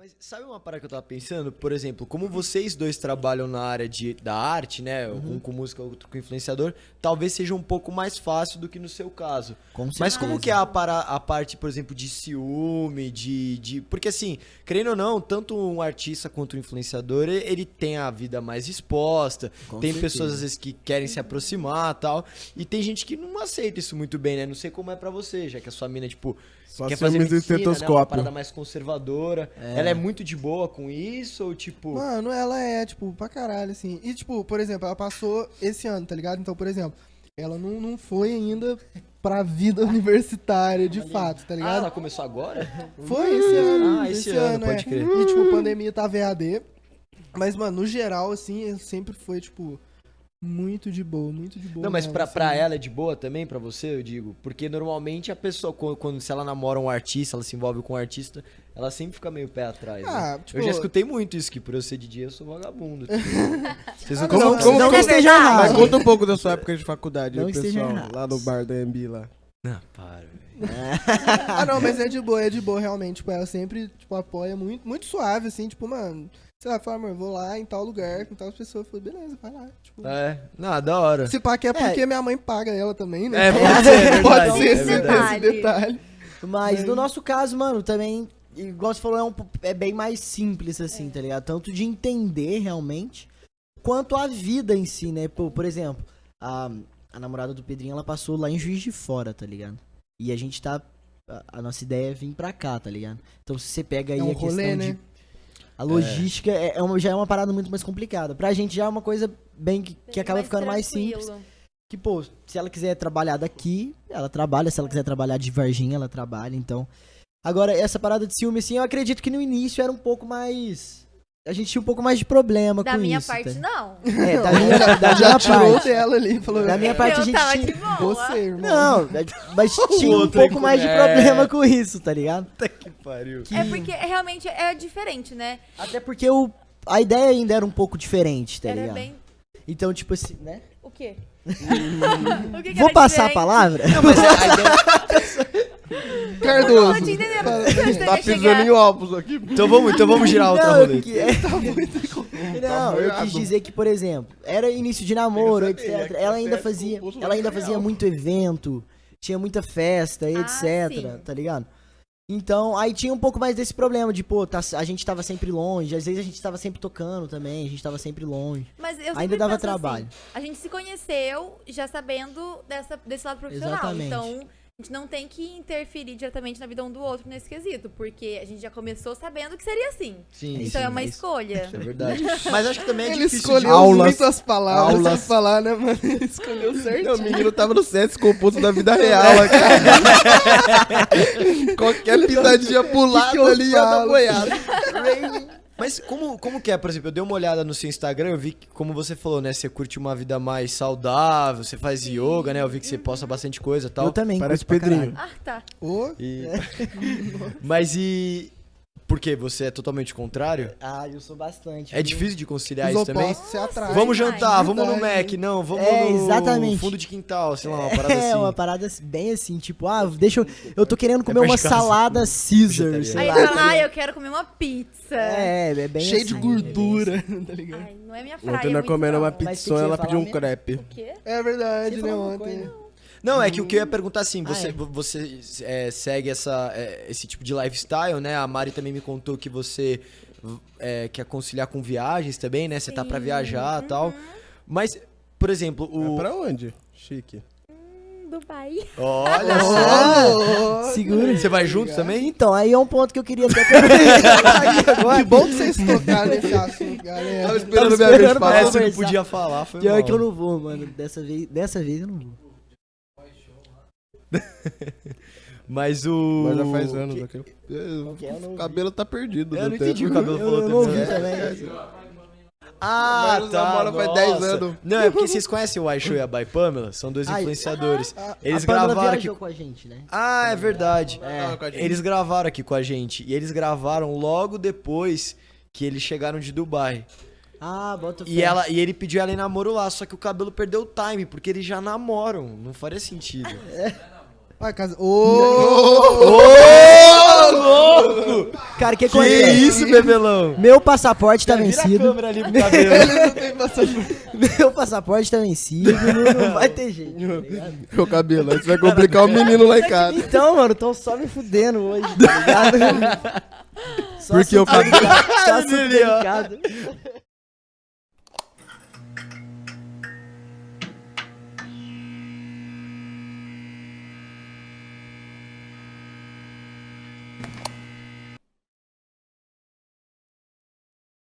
Mas sabe uma parada que eu tava pensando? Por exemplo, como vocês dois trabalham na área da arte, né? Um com música, outro com influenciador, talvez seja um pouco mais fácil do que no seu caso. Mas como que é a parte, por exemplo, de ciúme, Porque assim, querendo ou não, tanto um artista quanto um influenciador, ele tem a vida mais exposta, tem pessoas às vezes que querem se aproximar e tal, e tem gente que não aceita isso muito bem, né? Não sei como é pra você, já que a sua mina, tipo... Só quer fazer medicina, né? Uma parada estetoscópio. mais conservadora. Ela é muito de boa com isso ou tipo... Mano, ela é, tipo, pra caralho, assim. E, tipo, por exemplo, ela passou esse ano, tá ligado? Então, por exemplo, ela não foi ainda pra vida universitária, de fato, tá Ah, ligado? ela começou agora? Foi esse ano. Esse ano, pode crer. E, tipo, pandemia tava EAD. Mas, mano, no geral, assim, ele sempre foi, tipo... Muito de boa, muito de boa. Não, mas mesmo, pra assim. ela é de boa também, pra você, eu digo? Porque normalmente a pessoa, se ela namora um artista, ela se envolve com um artista, ela sempre fica meio pé atrás, né? Tipo... Eu já escutei muito isso, que por eu ser DJ eu sou vagabundo. Vocês não Como que esteja errado. Mas conta um pouco da sua época de faculdade, Não o esteja pessoal errado. lá no bar da MB lá. Não, para, velho. Ah, não, mas é de boa, realmente. Tipo, ela sempre, tipo, apoia muito, muito suave, assim, tipo, mano... Sei lá, fala, amor, vou lá em tal lugar, com tal pessoa. Eu falei, beleza, vai lá. Tipo, Não, da hora. se pá que é porque minha mãe paga ela também, né? Pode ser, é Pode verdade, ser é esse, verdade. esse detalhe. Mas no nosso caso, mano, também, igual você falou, é bem mais simples, assim, tá ligado? Tanto de entender realmente, quanto a vida em si, né? Por exemplo, a namorada do Pedrinho, ela passou lá em Juiz de Fora, tá ligado? E a gente tá... A nossa ideia é vir pra cá, tá ligado? Então se você pega aí É um a questão rolê, né? de... A logística já é uma parada muito mais complicada. Pra gente já é uma coisa bem que acaba ficando mais simples. Que, pô, se ela quiser trabalhar daqui, ela trabalha. Se ela quiser trabalhar de Varginha, ela trabalha, então... Agora, essa parada de ciúme, assim, eu acredito que no início era um pouco mais... A gente tinha um pouco mais de problema Da com minha isso. parte, tá? não. Da Já minha tirou parte. dela ali e falou... Da minha parte a Eu gente tava tinha... de boa. Você, irmão. Não, mas tinha um outro pouco aí mais de com- problema com isso, tá ligado? Puta que pariu. É porque realmente é diferente, né? Até porque a ideia ainda era um pouco diferente, tá Era ligado? bem... Então, tipo assim, né? O quê? O que Vou era passar a diferente? palavra? Mas a ideia... Cardoso. Eu não tô te entendendo. Tá pisando em ovos aqui. Então vamos girar outra Não, roleta. eu quis dizer que, por exemplo, era início de namoro, Eu sabia, etc. que Ela a ainda festa fazia, com o pulso ela ainda vai fazia real. muito evento, tinha muita festa, etc, sim. tá ligado? Então, aí tinha um pouco mais desse problema de, pô, a gente tava sempre longe, às vezes a gente tava sempre tocando também, a gente tava sempre longe. Mas eu Ainda sempre dava penso trabalho. assim, a gente se conheceu já sabendo desse lado profissional. Exatamente. Então, a gente não tem que interferir diretamente na vida um do outro nesse quesito, porque a gente já começou sabendo que seria assim. Sim, Então sim, é uma isso escolha. é verdade. Mas acho que também é Ele difícil escolheu Aulas. muitas palavras Aulas. pra falar, né, mano? Ele escolheu Não, certinho. o menino tava no set composto da vida real aqui. Qualquer pisadinha pro lado eu ali ia dar falo? boiada. Mas como que é, por exemplo, eu dei uma olhada no seu Instagram, eu vi que, como você falou, né, você curte uma vida mais saudável, você faz yoga, né, eu vi que você posta bastante coisa e tal. Eu também. Parece curto pra Pedrinho. caralho. Ah, tá. Ô, E... Mas e... Por quê? Você é totalmente contrário? Ah, eu sou bastante. É viu? difícil de conciliar os isso também? opostos se atraem. Vamos Ai, jantar, vamos no verdade. Mac, não, vamos É, no exatamente. fundo de quintal, sei lá, uma parada assim. É, uma parada bem assim, tipo, deixa eu tô querendo comer perto uma de casa. salada Caesar, Vegetariano. sei Aí lá. fala, tá ligado? eu quero comer uma pizza. É bem Cheio assim. de gordura, tá ligado? Ai, não é minha praia. Ontem nós muito comendo não. uma Mas que pizzona, você ela ia pediu um falar mesmo? crepe. O quê? É verdade, Você né, falou uma ontem. coisa? Não, é que o que eu ia perguntar assim, é. você segue esse tipo de lifestyle, né? A Mari também me contou que você quer conciliar com viagens também, né? Você tá pra viajar e tal. Mas, por exemplo, É pra onde? Chique. Dubai. Olha só! Segura. Você vai junto também? Então, aí é um ponto que eu queria até perguntar. Que bom que vocês tocaram nesse assunto, galera. Tava esperando minha vez esperando pra falar. Essa que conversar. podia falar, foi Pior mal. que eu não vou, mano. Dessa vez eu não vou. Mas o... Mas já faz anos que- aqui. Eu não O cabelo tá perdido. Eu no não tempo. entendi o que o cabelo falou Eu não também. ouvi também. Ah, Nós tá. namora faz 10 anos. Não, é porque vocês conhecem o iShow e a By Pamela? São dois Ai, influenciadores. Eles a Pamela gravaram aqui. viajou com a gente, né? Ah, é verdade. Tava com a gente. Eles gravaram aqui com a gente. E eles gravaram logo depois que eles chegaram de Dubai. Ah, bota E ele pediu ela em namoro lá, só que o cabelo perdeu o time, porque eles já namoram. Não faria sentido. Vai, casa. Ô! louco! Cara, que Que acontece? isso, bebelão? Meu passaporte tá Vira a vencido. câmera ali pro cabelo. Ele não tem passaporte. Meu passaporte tá vencido. Não vai ter jeito, tá ligado? Meu cabelo, isso vai complicar o menino lá em casa. Então, mano, tão só me fudendo hoje, tá ligado? Só Porque o assunto cabelo- delicado, só assunto delicado.